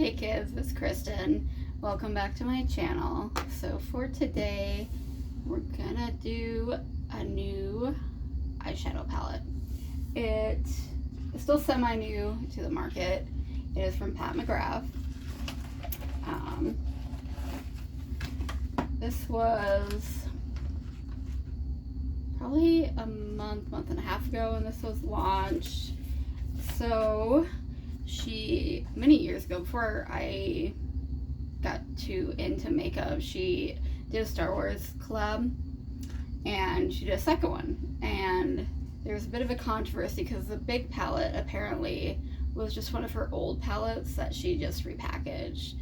Hey kids, it's Kristen. Welcome back to my channel. So for today, we're gonna do a new eyeshadow palette. It is still semi-new to the market. It is from Pat McGrath. This was probably a month and a half ago when this was launched. So many years ago, before I got too into makeup, she did a Star Wars collab and she did a second one, and there's a bit of a controversy because the big palette apparently was just one of her old palettes that she just repackaged,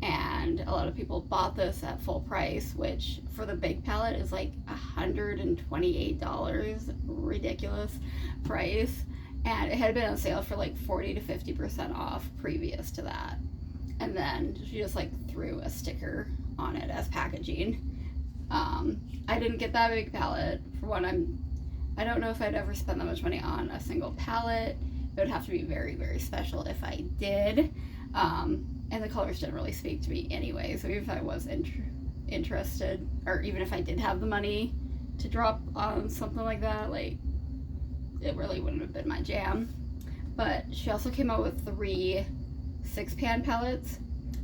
and a lot of people bought this at full price, which for the big palette is like $128, ridiculous price. And it had been on sale for like 40 to 50% off previous to that. And then she just like threw a sticker on it as packaging. I didn't get that big palette. For one, I don't know if I'd ever spend that much money on a single palette. It would have to be very, very special if I did. And the colors didn't really speak to me anyway. So even if I was interested, or even if I did have the money to drop on something like that, like, it really wouldn't have been my jam. But she also came out with 3 6-pan palettes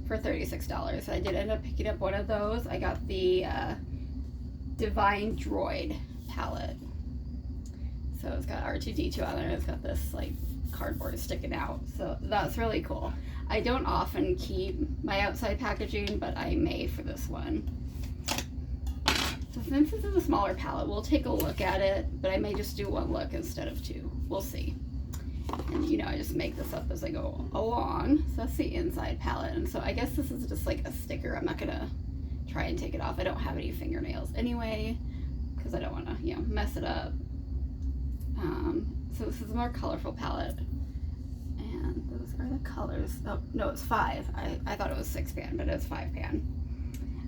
for $36. I did end up picking up one of those. I got the Divine Droid palette. So it's got R2-D2 on there. It's got this like cardboard sticking out. So that's really cool. I don't often keep my outside packaging, but I may for this one. So since this is a smaller palette, we'll take a look at it, but I may just do one look instead of 2. We'll see. And you know, I just make this up as I go along. So that's the inside palette. And so I guess this is just like a sticker. I'm not gonna try and take it off. I don't have any fingernails anyway, because I don't wanna, you know, mess it up. So this is a more colorful palette. And those are the colors. Oh, no, it's 5. I thought it was 6-pan, but it's 5-pan.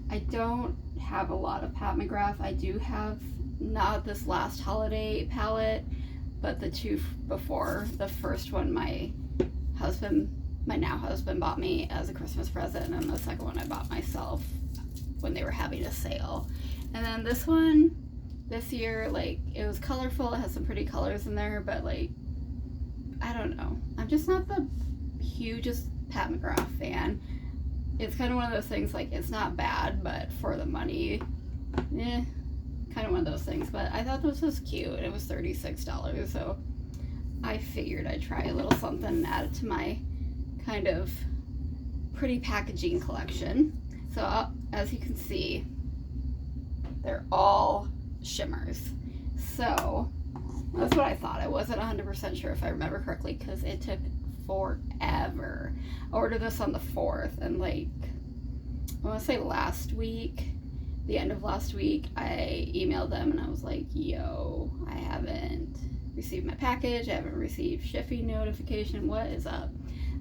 I don't have a lot of Pat McGrath. I do have not this last holiday palette, but the 2 before. The first one my now husband bought me as a Christmas present, and the second one I bought myself when they were having a sale. And then this one, this year, like, it was colorful. It has some pretty colors in there, but like, I don't know. I'm just not the hugest Pat McGrath fan. It's kind of one of those things, like, it's not bad, but for the money, kind of one of those things. But I thought this was cute, and it was $36, so I figured I'd try a little something and add it to my kind of pretty packaging collection. So as you can see, they're all shimmers. So that's what I thought. I wasn't 100% sure if I remember correctly, because it took forever. I ordered this on the 4th, and like, I want to say last week, the end of last week, I emailed them and I was like, yo, I haven't received my package, I haven't received shipping notification, what is up?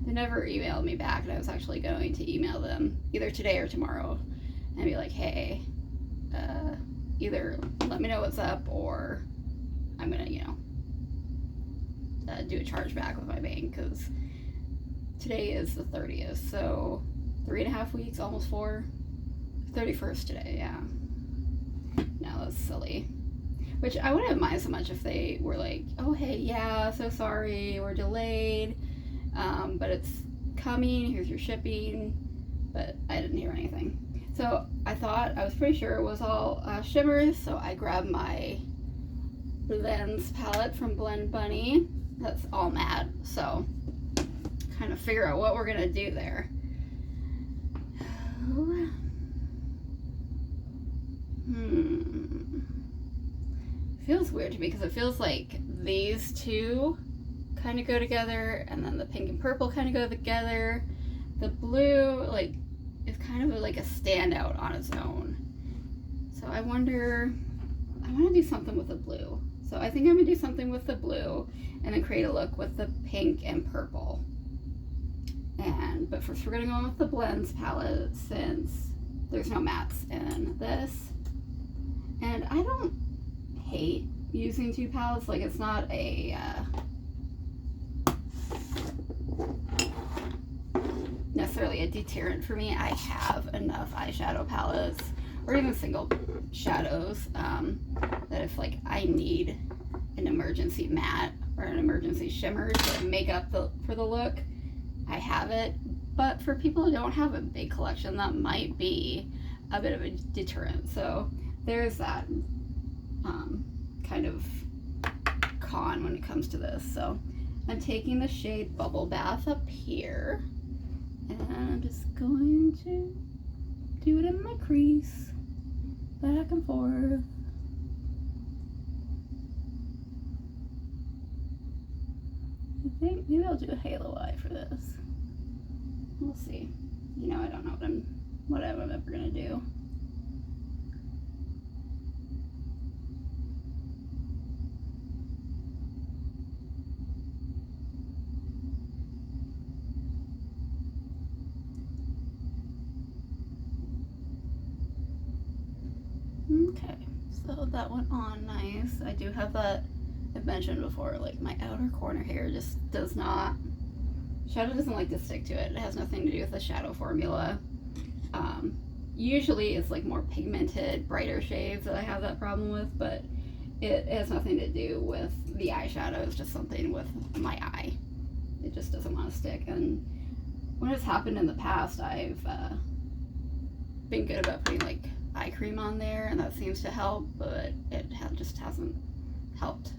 They never emailed me back, and I was actually going to email them either today or tomorrow and be like, hey, either let me know what's up, or I'm gonna, you know, do a chargeback with my bank, because today is the 30th, so 3.5 weeks, almost 4. 31st today, yeah. No, that's silly. Which I wouldn't mind so much if they were like, oh hey, yeah, so sorry, we're delayed, but it's coming, here's your shipping. But I didn't hear anything. So I was pretty sure it was all shimmers, so I grabbed my Blends palette from Blend Bunny. That's all matte, so kind of figure out what we're gonna do there. Feels weird to me, because it feels like these 2 kind of go together, and then the pink and purple kind of go together. The blue, like, is kind of like a standout on its own. So I want to do something with the blue. So I think I'm gonna do something with the blue, and then create a look with the pink and purple. But first we're gonna go with the Blends palette, since there's no mattes in this. And I don't hate using 2 palettes. Like, it's not a necessarily really a deterrent for me. I have enough eyeshadow palettes or even single shadows that if like I need an emergency matte or an emergency shimmer to make up for the look, I have it. But for people who don't have a big collection, that might be a bit of a deterrent. So there's that kind of con when it comes to this. So I'm taking the shade Bubble Bath up here, and I'm just going to do it in my crease, back and forth. I think maybe I'll do a halo eye for this. We'll see. You know, I don't know what I'm ever gonna do. Okay, so that went on nice. I do have that, I've mentioned before, like my outer corner here just does not, shadow doesn't like to stick to it. It has nothing to do with the shadow formula. Usually it's like more pigmented, brighter shades that I have that problem with, but it has nothing to do with the eyeshadow. It's just something with my eye. It just doesn't want to stick. And when it's happened in the past, I've been good about putting like eye cream on there, and that seems to help, but it just hasn't helped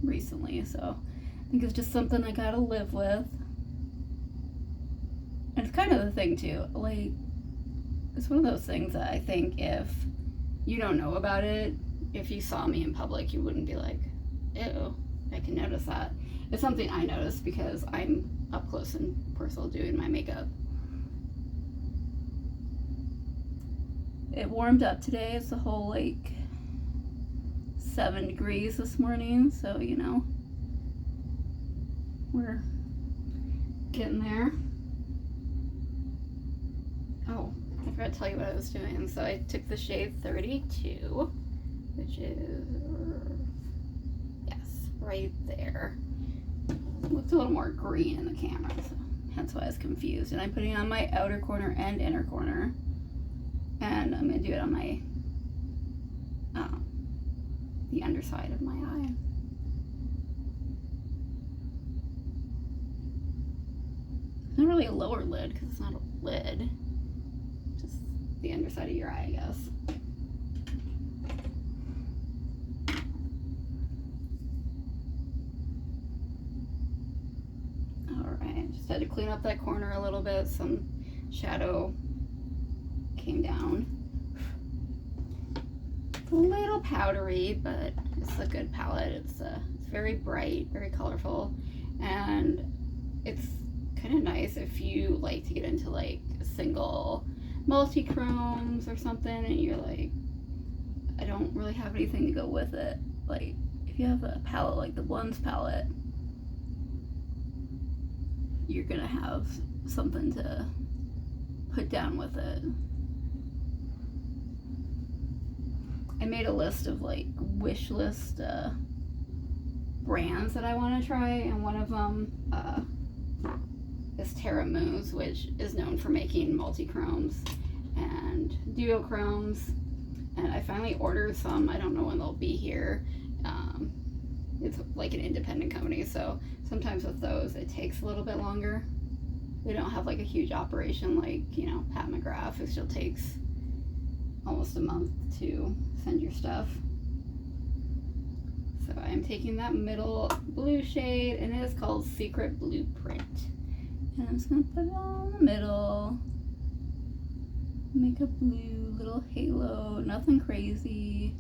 recently. So I think it's just something I gotta live with. And it's kind of the thing too, like, it's one of those things that I think if you don't know about it, if you saw me in public, you wouldn't be like, ew, I can notice that. It's something I notice because I'm up close and personal doing my makeup. It warmed up today. It's a whole like 7 degrees this morning, so you know, we're getting there. Oh, I forgot to tell you what I was doing. So I took the shade 32, which is, yes, right there. It looks a little more green in the camera, so that's why I was confused. And I'm putting it on my outer corner and inner corner. And I'm going to do it on my, the underside of my eye. It's not really a lower lid because it's not a lid. Just the underside of your eye, I guess. Alright, just had to clean up that corner a little bit. Some shadow came down. It's a little powdery, but it's a good palette. It's very bright, very colorful, and it's kind of nice if you like to get into like single multi-chromes or something and you're like, I don't really have anything to go with it. Like if you have a palette like the Blends palette, you're gonna have something to put down with it. I made a list of like wish list brands that I want to try, and one of them is Terra Mousse, which is known for making multi-chromes and duochromes, and I finally ordered some. I don't know when they'll be here. It's like an independent company, so sometimes with those it takes a little bit longer. They don't have like a huge operation like, you know, Pat McGrath, which still takes almost a month to send your stuff. So I'm taking that middle blue shade, and it is called Secret Blueprint. And I'm just gonna put it all in the middle. Make a blue little halo, nothing crazy.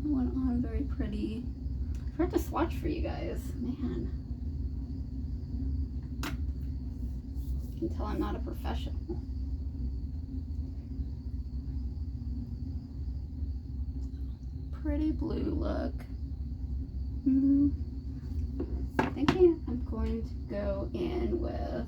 That went on very pretty. I forgot to swatch for you guys, man. You can tell I'm not a professional. Pretty blue look. Thinking I'm going to go in with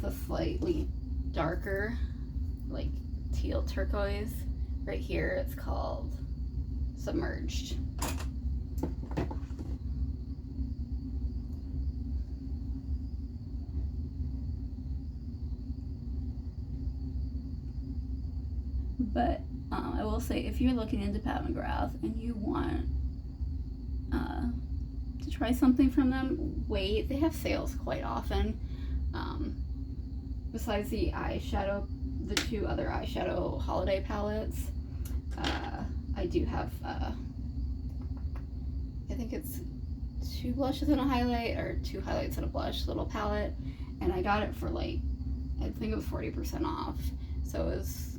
a slightly darker, like teal turquoise, right here, it's called Submerged. But I will say, if you're looking into Pat McGrath and you want to try something from them, wait. They have sales quite often. Besides the eyeshadow, the 2 other eyeshadow holiday palettes, I do have, I think it's 2 blushes and a highlight, or 2 highlights and a blush little palette, and I got it for like, I think it was 40% off, so it was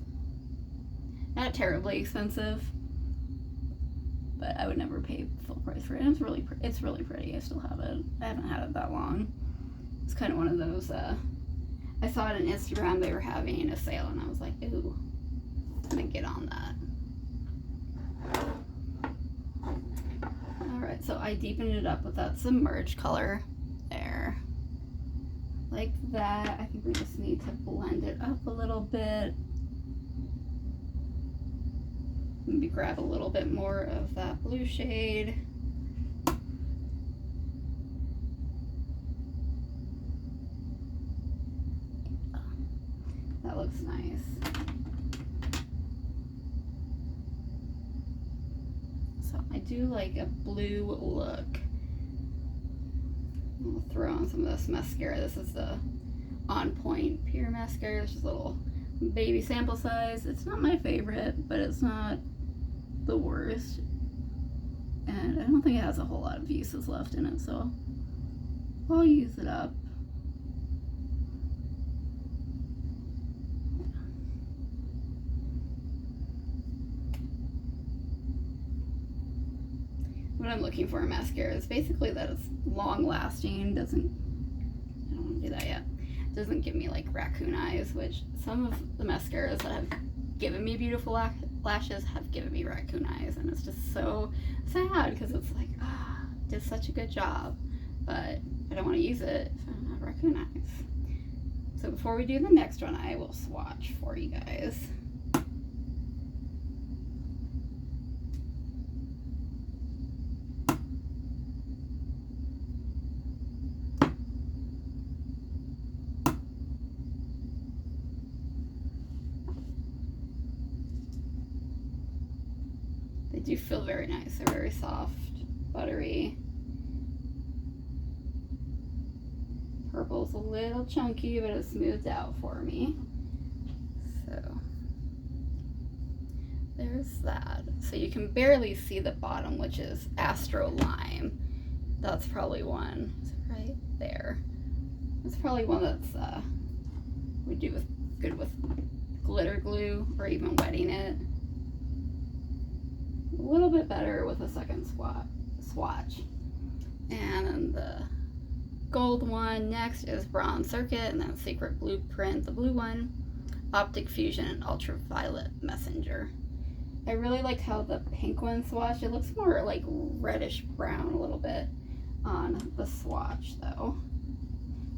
not terribly expensive, but I would never pay full price for it. And it's really pretty. I still have it. I haven't had it that long. It's kind of one of those, I saw it on Instagram, they were having a sale, and I was like, ooh, I'm gonna get on that. Alright, so I deepened it up with that Submerged color there. Like that. I think we just need to blend it up a little bit. Maybe grab a little bit more of that blue shade. That looks nice. So I do like a blue look. I'll throw on some of this mascara. This is the On Point Pure Mascara. It's just a little baby sample size. It's not my favorite, but it's not the worst. And I don't think it has a whole lot of uses left in it, so I'll use it up. What I'm looking for in mascara is basically that it's long lasting, I don't want to do that yet, doesn't give me like raccoon eyes, which some of the mascaras that have given me beautiful lashes have given me raccoon eyes, and it's just so sad because it's like, did such a good job, but I don't want to use it if I don't have raccoon eyes. So before we do the next one, I will swatch for you guys. They do feel very nice. They're very soft, buttery. Purple's a little chunky, but it's smoothed out for me. So there's that. So you can barely see the bottom, which is Astro Lime. That's probably one. Is it right there? That's probably one that's would do good with glitter glue or even wetting it. A little bit better with a second swatch. And then the gold one next is Bronze Circuit, and then Secret Blueprint, the blue one, Optic Fusion, and Ultraviolet Messenger. I really like how the pink one swatched. It looks more like reddish brown a little bit on the swatch though.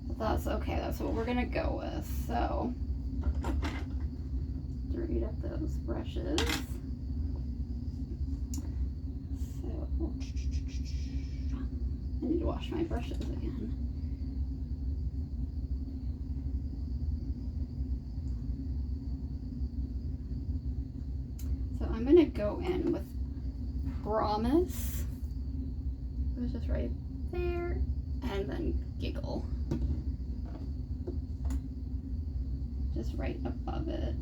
But that's okay, that's what we're gonna go with. So, dirty up those brushes. I need to wash my brushes again. So I'm gonna go in with Promise. It was just right there, and then Giggle. Just right above it.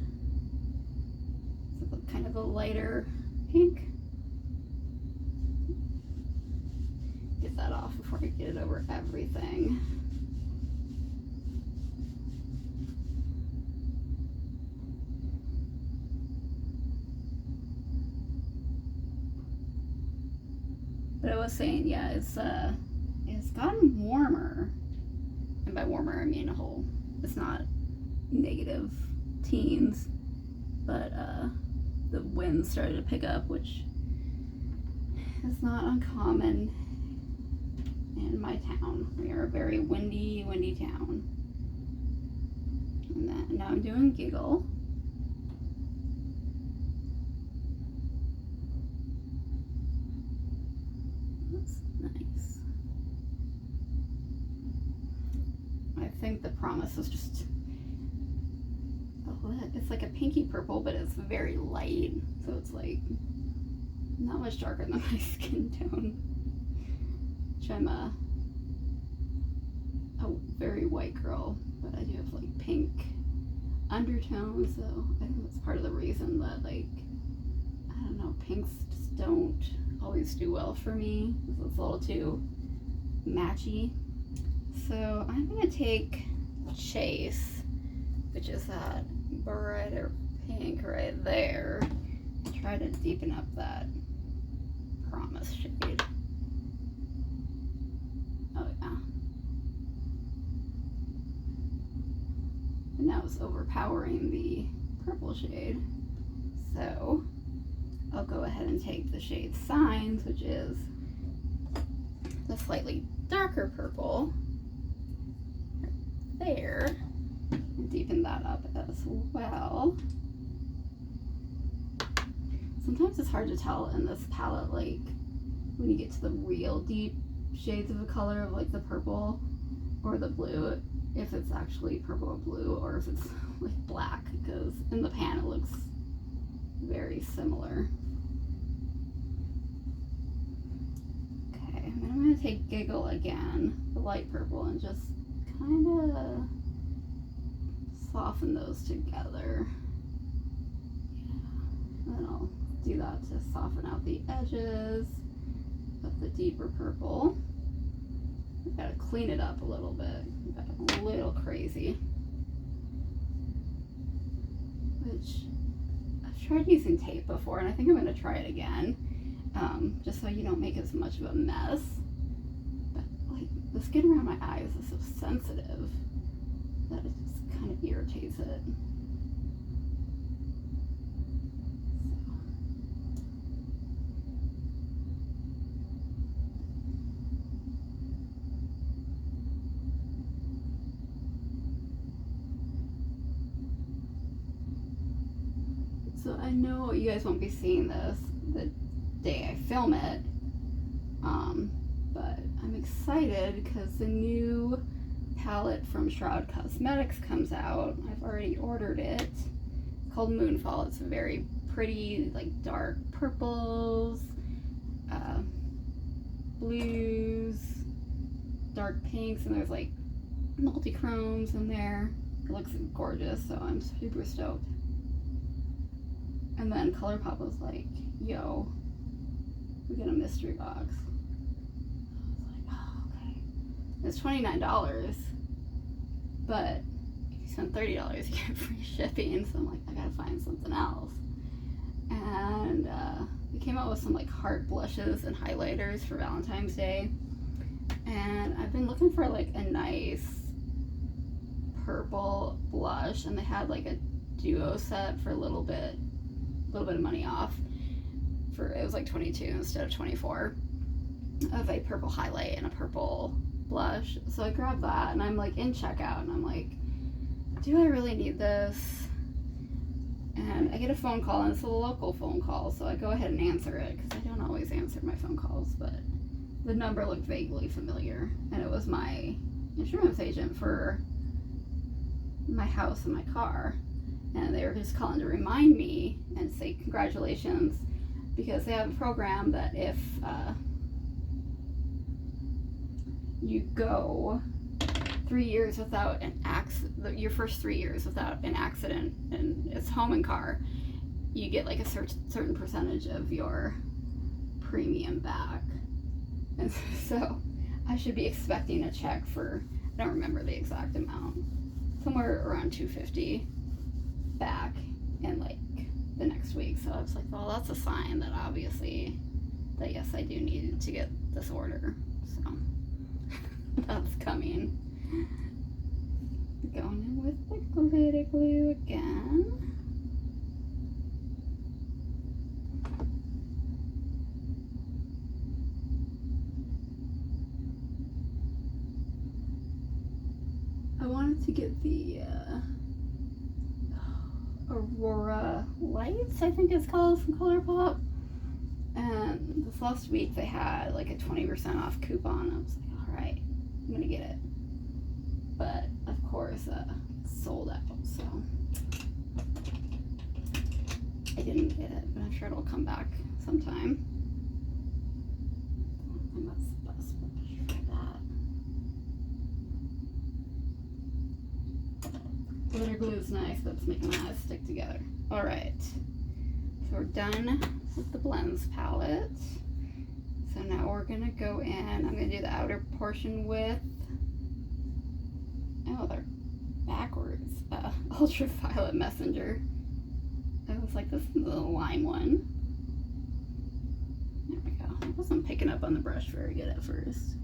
So kind of a lighter pink. Get that off before I get it over everything. But I was saying, yeah, it's gotten warmer, and by warmer I mean it's not negative teens, but the wind started to pick up, which is not uncommon in my town. We are a very windy town. And then now I'm doing Giggle. think the Promise was just, it's like a pinky purple, but it's very light, so it's like not much darker than my skin tone, which I'm a very white girl, but I do have like pink undertones, so I think that's part of the reason that, like, I don't know, pinks just don't always do well for me, because it's a little too matchy. So I'm gonna take Chase, which is that brighter pink right there, and try to deepen up that Promise shade. Oh yeah. And now it's overpowering the purple shade. So I'll go ahead and take the shade Signs, which is the slightly darker purple right there, and deepen that up as well. Sometimes it's hard to tell in this palette, like when you get to the real deep shades of the color of like the purple or the blue, if it's actually purple or blue, or if it's like black, because in the pan it looks very similar. Okay, and then I'm going to take Giggle again, the light purple, and just kind of soften those together. Yeah. And then I'll do that to soften out the edges of the deeper purple. I've got to clean it up a little bit. I've got a little crazy. Which I've tried using tape before, and I think I'm going to try it again, just so you don't make as much of a mess. But like the skin around my eyes is so sensitive that it just kind of irritates it. So I know you guys won't be seeing this the day I film it, but I'm excited because the new palette from Shroud Cosmetics comes out. I've already ordered it. It's called Moonfall. It's very pretty, like dark purples, blues, dark pinks, and there's like multi-chromes in there. It looks gorgeous, so I'm super stoked. And then ColourPop was like, yo, we get a mystery box. I was like, oh, okay. It's $29, but if you spend $30, you get free shipping. So I'm like, I gotta find something else. And we came out with some like heart blushes and highlighters for Valentine's Day. And I've been looking for like a nice purple blush, and they had like a duo set for a little bit of money off. It was like 22 instead of 24 of a purple highlight and a purple blush. So I grabbed that, and I'm like in checkout, and I'm like, do I really need this? And I get a phone call, and it's a local phone call, so I go ahead and answer it because I don't always answer my phone calls, but the number looked vaguely familiar, and it was my insurance agent for my house and my car. And they were just calling to remind me and say congratulations, because they have a program that if you go 3 years without an accident, your first 3 years without an accident, and it's home and car, you get like a certain percentage of your premium back. And so I should be expecting a check for, I don't remember the exact amount, somewhere around $250 back in like the next week. So I was like, well, that's a sign that obviously that yes, I do need to get this order. So that's coming. Going in with the glitter glue again. I wanted to get the Aurora Lights, I think it's called, from ColourPop. And this last week they had like a 20% off coupon. I was like, alright, I'm gonna get it. But of course, sold out, so I didn't get it, but I'm sure it'll come back sometime. And that's the best brush for that. Glitter glue is nice, but it's making my eyes stick together. All right, so we're done with the blends palette. So now we're gonna go in, I'm gonna do the outer portion with, oh, they're backwards, Ultraviolet Messenger. I was like, this is the lime one. There we go. I wasn't picking up on the brush very good at first.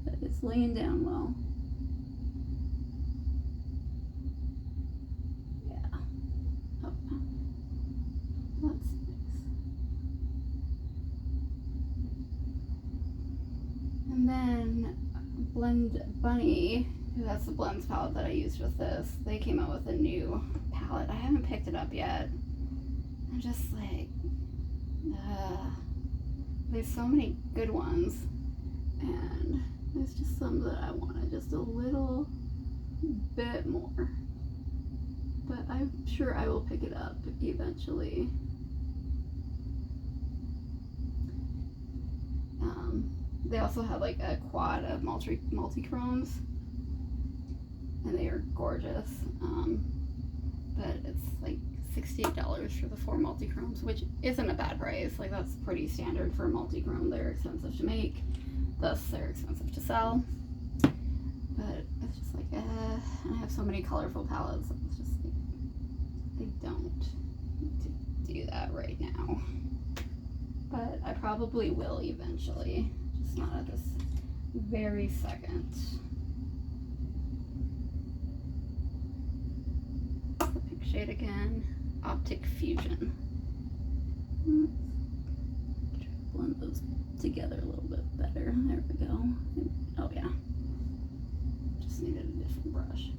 But it's laying down well. Yeah. Oh, that's nice. And then Blend Bunny, that's the blends palette that I used with this. They came out with a new palette. I haven't picked it up yet. I'm just like, there's so many good ones, and there's just some that I wanted just a little bit more. But I'm sure I will pick it up eventually. They also have like a quad of multi-chromes, and they are gorgeous. But it's like $68 for the 4 multi-chromes, which isn't a bad price. Like, that's pretty standard for a multi-chrome. They're expensive to make, thus they're expensive to sell. But it's just like, I have so many colorful palettes. It's just like, I don't need to do that right now. But I probably will eventually, just not at this very second. The pink shade again, Optic Fusion. Try to blend those together a little bit better. There we go. Oh yeah, just needed a different brush.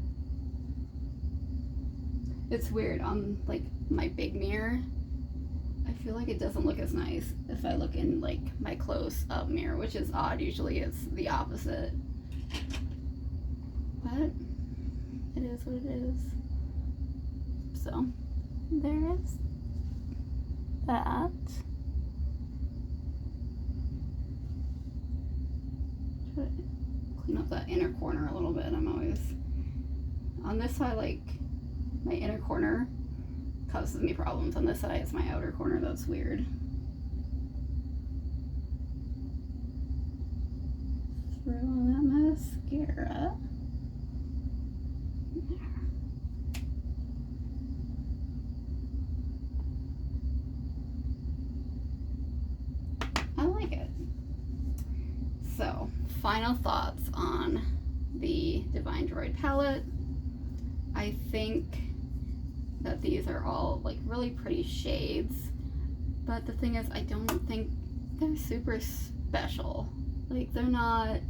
It's weird, on like my big mirror, I feel like it doesn't look as nice if I look in like my close up mirror, which is odd. Usually it's the opposite. But it is what it is. So there is that. Try to clean up that inner corner a little bit. I'm always on this side, like my inner corner causes me problems. On this side, it's my outer corner that's weird. Throw on that mascara. There. I like it. So, final thoughts on the Divine Droid palette. I think that these are all like really pretty shades, but the thing is, I don't think they're super special. Like, they're not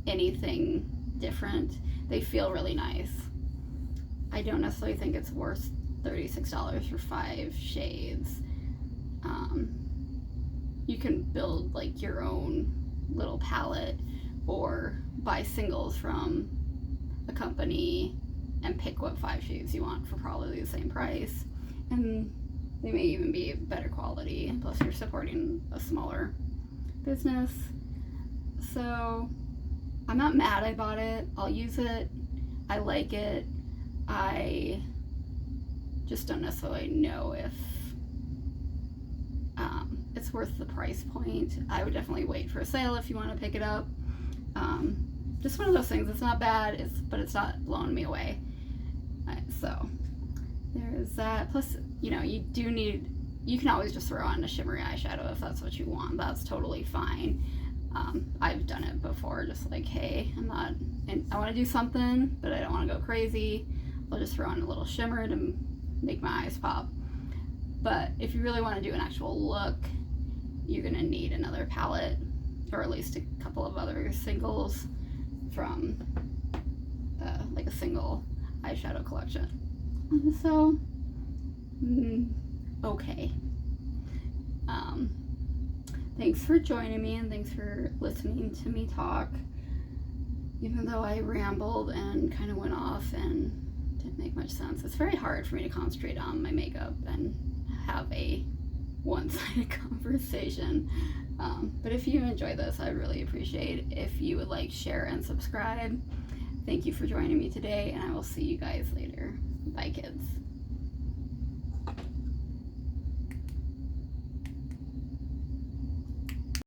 anything different. They feel really nice. I don't necessarily think it's worth $36 for 5 shades. You can build like your own little palette or buy singles from a company and pick what 5 shades you want for probably the same price, and they may even be better quality, plus you're supporting a smaller business. So I'm not mad I bought it. I'll use it. I like it. I just don't necessarily know if it's worth the price point. I would definitely wait for a sale if you want to pick it up. Just one of those things. It's not bad, but it's not blowing me away. So there's that. Plus, you know, you can always just throw on a shimmery eyeshadow if that's what you want. That's totally fine. I've done it before, just like, hey, I want to do something, but I don't want to go crazy. I'll just throw on a little shimmer to make my eyes pop. But if you really want to do an actual look, you're going to need another palette, or at least a couple of other singles from like a single eyeshadow collection. So, okay. thanks for joining me, and thanks for listening to me talk. Even though I rambled and kind of went off and didn't make much sense, it's very hard for me to concentrate on my makeup and have a one-sided conversation. But if you enjoy this, I'd really appreciate if you would like, share, and subscribe. Thank you for joining me today, and I will see you guys later. Bye, kids.